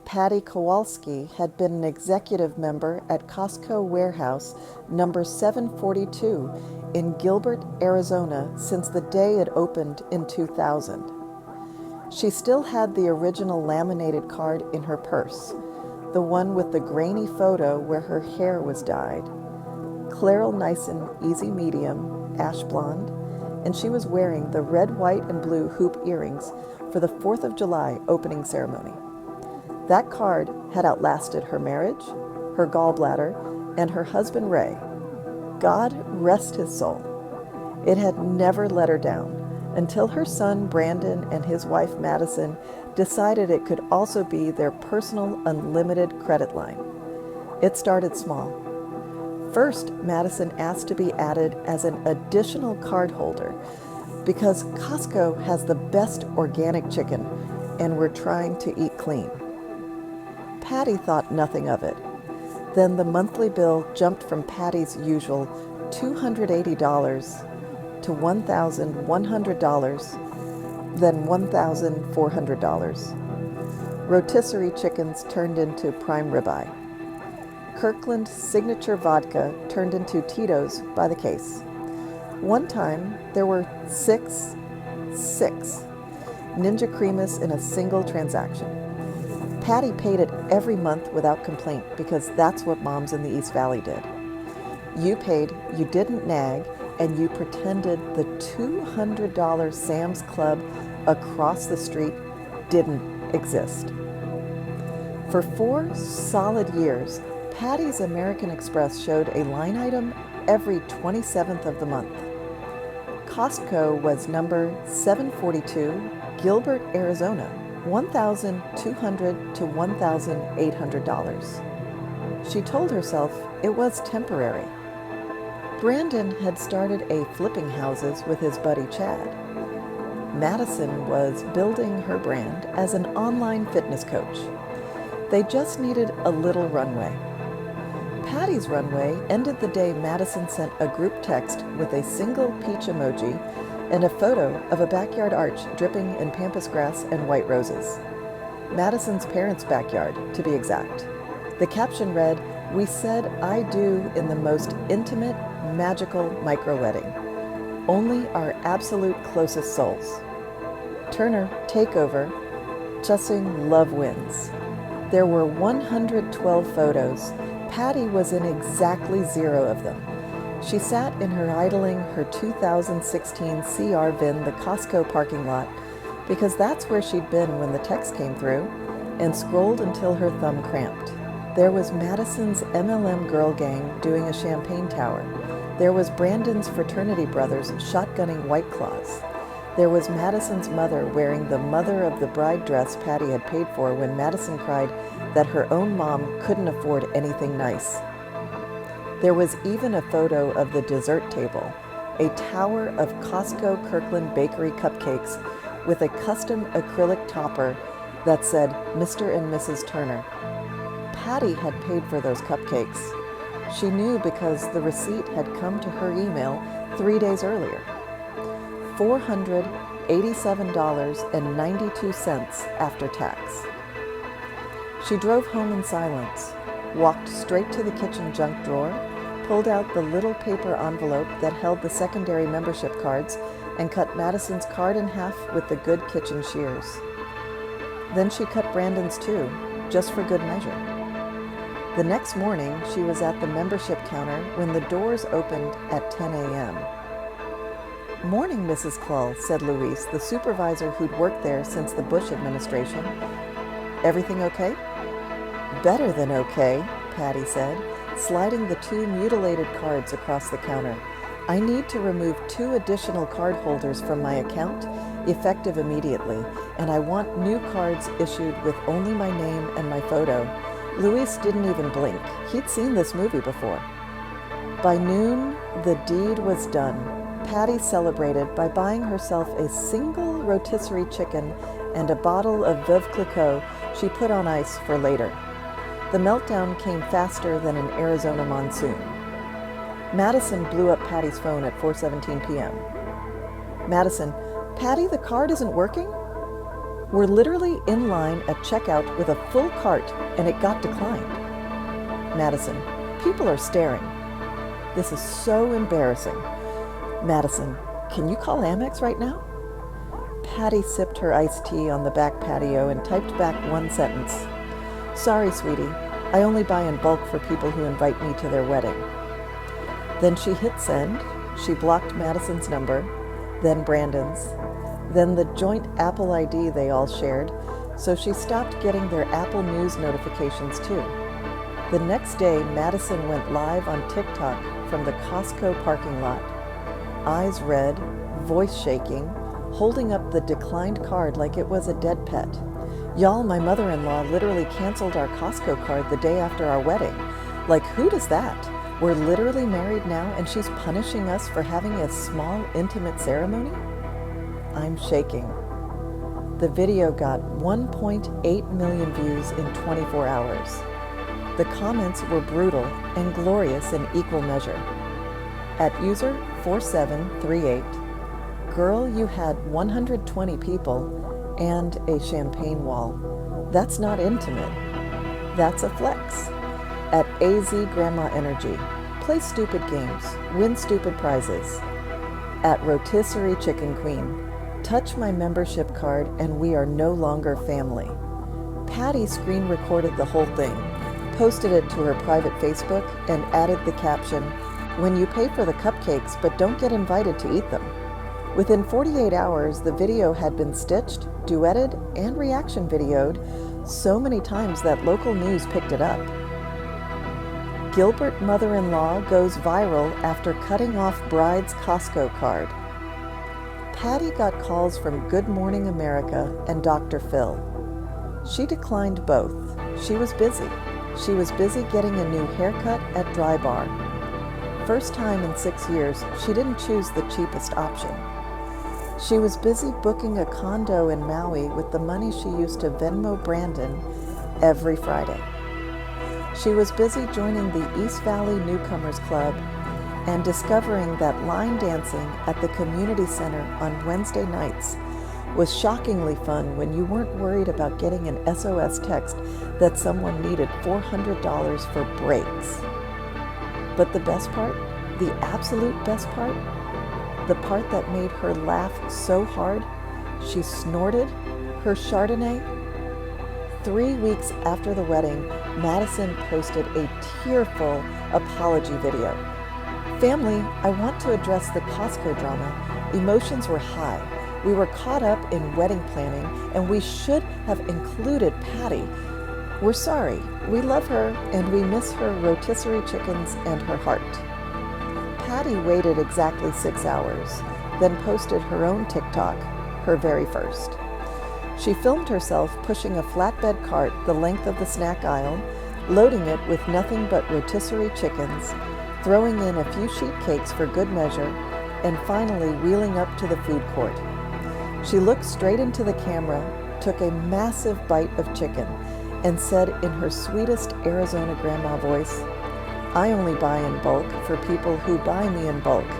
Patty Kowalski had been an executive member at Costco Warehouse number 742 in Gilbert, Arizona since the day it opened in 2000. She still had the original laminated card in her purse, the one with the grainy photo where her hair was dyed. Clairol Nissen Easy Medium, ash blonde, and she was wearing the red, white, and blue hoop earrings for the 4th of July opening ceremony. That card had outlasted her marriage, her gallbladder, and her husband Ray. God rest his soul. It had never let her down until her son Brandon and his wife Madison decided it could also be their personal unlimited credit line. It started small. First, Madison asked to be added as an additional card holder because Costco has the best organic chicken and we're trying to eat clean. Patty thought nothing of it. Then the monthly bill jumped from Patty's usual $280 to $1,100, then $1,400. Rotisserie chickens turned into prime ribeye. Kirkland signature vodka turned into Tito's by the case. One time, there were six Ninja Creamas in a single transaction. Patty paid it every month without complaint because that's what moms in the East Valley did. You paid, you didn't nag, and you pretended the $200 Sam's Club across the street didn't exist. For 4 solid years, Patty's American Express showed a line item every 27th of the month. Costco was number 742, Gilbert, Arizona, $1,200 to $1,800. She told herself it was temporary. Brandon had started a flipping houses with his buddy Chad. Madison was building her brand as an online fitness coach. They just needed a little runway. Patty's runway ended the day Madison sent a group text with a single peach emoji and a photo of a backyard arch dripping in pampas grass and white roses. Madison's parents' backyard, to be exact. The caption read, "We said I do in the most intimate, magical micro-wedding. Only our absolute closest souls. Turner, take over. Chussing love wins." There were 112 photos. Patty was in exactly 0 of them. She sat in her idling her 2016 CR-VIN in the Costco parking lot because that's where she'd been when the text came through, and scrolled until her thumb cramped. There was Madison's MLM girl gang doing a champagne tower. There was Brandon's fraternity brothers shotgunning White Claws. There was Madison's mother wearing the mother of the bride dress Patty had paid for when Madison cried that her own mom couldn't afford anything nice. There was even a photo of the dessert table, a tower of Costco Kirkland Bakery cupcakes with a custom acrylic topper that said Mr. and Mrs. Turner. Patty had paid for those cupcakes. She knew because the receipt had come to her email 3 days earlier. $487.92 after tax. She drove home in silence, walked straight to the kitchen junk drawer, pulled out the little paper envelope that held the secondary membership cards, and cut Madison's card in half with the good kitchen shears. Then she cut Brandon's too, just for good measure. The next morning, she was at the membership counter when the doors opened at 10 a.m. "Morning, Mrs. Clull," said Louise, the supervisor who'd worked there since the Bush administration. "Everything okay?" "Better than okay," Patty said, sliding the 2 mutilated cards across the counter. "I need to remove 2 additional card holders from my account, effective immediately, and I want new cards issued with only my name and my photo." Louise didn't even blink. He'd seen this movie before. By noon, the deed was done. Patty celebrated by buying herself a single rotisserie chicken and a bottle of Veuve Clicquot she put on ice for later. The meltdown came faster than an Arizona monsoon. Madison blew up Patty's phone at 4:17 p.m. "Madison, Patty, the card isn't working?" We're literally in line at checkout with a full cart and it got declined. Madison, people are staring. This is so embarrassing. Madison, can you call Amex right now? Patty sipped her iced tea on the back patio and typed back one sentence. Sorry, sweetie. I only buy in bulk for people who invite me to their wedding. Then she hit send. She blocked Madison's number, then Brandon's, then the joint Apple ID they all shared, so she stopped getting their Apple News notifications too. The next day, Madison went live on TikTok from the Costco parking lot. Eyes red, voice shaking, holding up the declined card like it was a dead pet. Y'all, my mother-in-law literally canceled our Costco card the day after our wedding. Like, who does that? We're literally married now and she's punishing us for having a small, intimate ceremony? I'm shaking. The video got 1.8 million views in 24 hours. The comments were brutal and glorious in equal measure. At user 4738, girl, you had 120 people and a champagne wall. That's not intimate. That's a flex. At AZ Grandma Energy, play stupid games, win stupid prizes. At Rotisserie Chicken Queen, touch my membership card and we are no longer family. Patty screen recorded the whole thing, posted it to her private Facebook, and added the caption, "When you pay for the cupcakes but don't get invited to eat them." Within 48 hours, the video had been stitched, duetted, and reaction videoed so many times that local news picked it up. Gilbert mother-in-law goes viral after cutting off bride's Costco card. Patty got calls from Good Morning America and Dr. Phil. She declined both. She was busy. She was busy getting a new haircut at Dry Bar. First time in 6 years, she didn't choose the cheapest option. She was busy booking a condo in Maui with the money she used to Venmo Brandon every Friday. She was busy joining the East Valley Newcomers Club and discovering that line dancing at the community center on Wednesday nights was shockingly fun when you weren't worried about getting an SOS text that someone needed $400 for brakes. But the best part, the absolute best part, the part that made her laugh so hard, she snorted her Chardonnay. 3 weeks after the wedding, Madison posted a tearful apology video. Family, I want to address the Costco drama. Emotions were high. We were caught up in wedding planning, and we should have included Patty. We're sorry. We love her, and we miss her rotisserie chickens and her heart. Patty waited exactly 6 hours, then posted her own TikTok, her very first. She filmed herself pushing a flatbed cart the length of the snack aisle, loading it with nothing but rotisserie chickens, throwing in a few sheet cakes for good measure, and finally wheeling up to the food court. She looked straight into the camera, took a massive bite of chicken, and said in her sweetest Arizona grandma voice, "I only buy in bulk for people who buy me in bulk.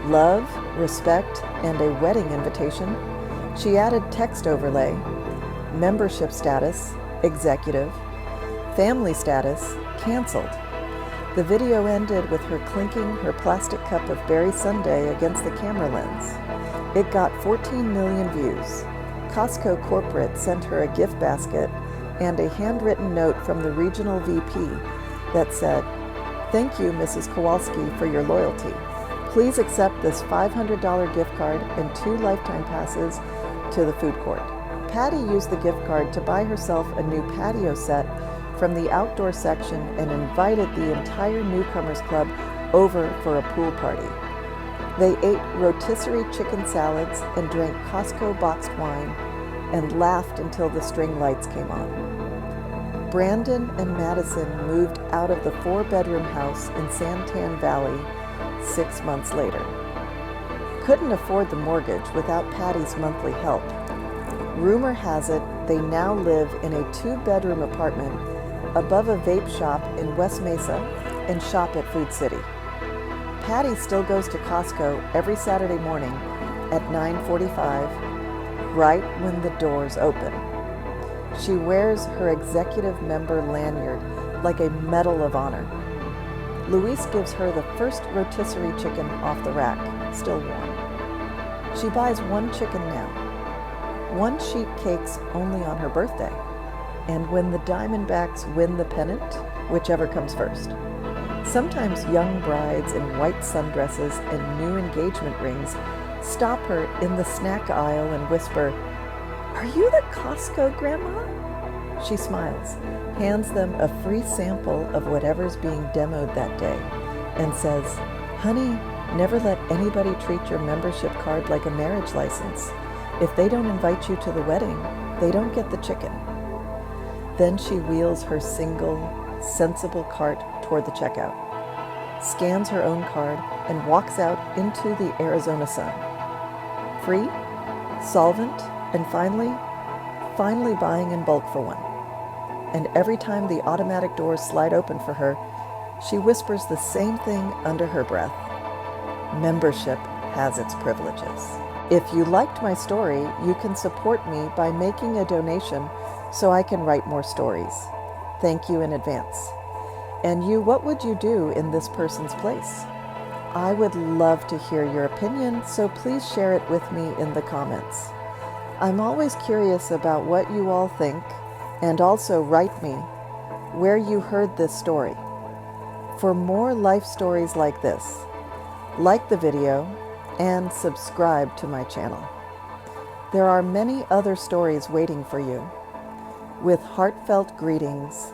Love, respect, and a wedding invitation." She added text overlay, membership status, executive, family status, canceled. The video ended with her clinking her plastic cup of berry sundae against the camera lens. It got 14 million views. Costco corporate sent her a gift basket and a handwritten note from the regional VP that said, "Thank you, Mrs. Kowalski, for your loyalty. Please accept this $500 gift card and 2 lifetime passes to the food court." Patty used the gift card to buy herself a new patio set from the outdoor section and invited the entire Newcomers Club over for a pool party. They ate rotisserie chicken salads and drank Costco boxed wine and laughed until the string lights came on. Brandon and Madison moved out of the 4-bedroom house in Santan Valley 6 months later. Couldn't afford the mortgage without Patty's monthly help. Rumor has it they now live in a 2-bedroom apartment above a vape shop in West Mesa and shop at Food City. Patty still goes to Costco every Saturday morning at 9:45, right when the doors open. She wears her executive member lanyard like a Medal of Honor. Luis gives her the first rotisserie chicken off the rack, still warm. She buys one chicken now. One sheet cakes only on her birthday. And when the Diamondbacks win the pennant, whichever comes first. Sometimes young brides in white sundresses and new engagement rings stop her in the snack aisle and whisper, "Are you the Costco grandma?" She smiles, hands them a free sample of whatever's being demoed that day, and says, "Honey, never let anybody treat your membership card like a marriage license. If they don't invite you to the wedding, they don't get the chicken." Then she wheels her single, sensible cart toward the checkout, scans her own card, and walks out into the Arizona sun. Free, solvent, and finally buying in bulk for one. And every time the automatic doors slide open for her, she whispers the same thing under her breath. Membership has its privileges. If you liked my story, you can support me by making a donation so I can write more stories. Thank you in advance. And you, what would you do in this person's place? I would love to hear your opinion, so please share it with me in the comments. I'm always curious about what you all think, and also write me where you heard this story. For more life stories like this, like the video and subscribe to my channel. There are many other stories waiting for you. With heartfelt greetings,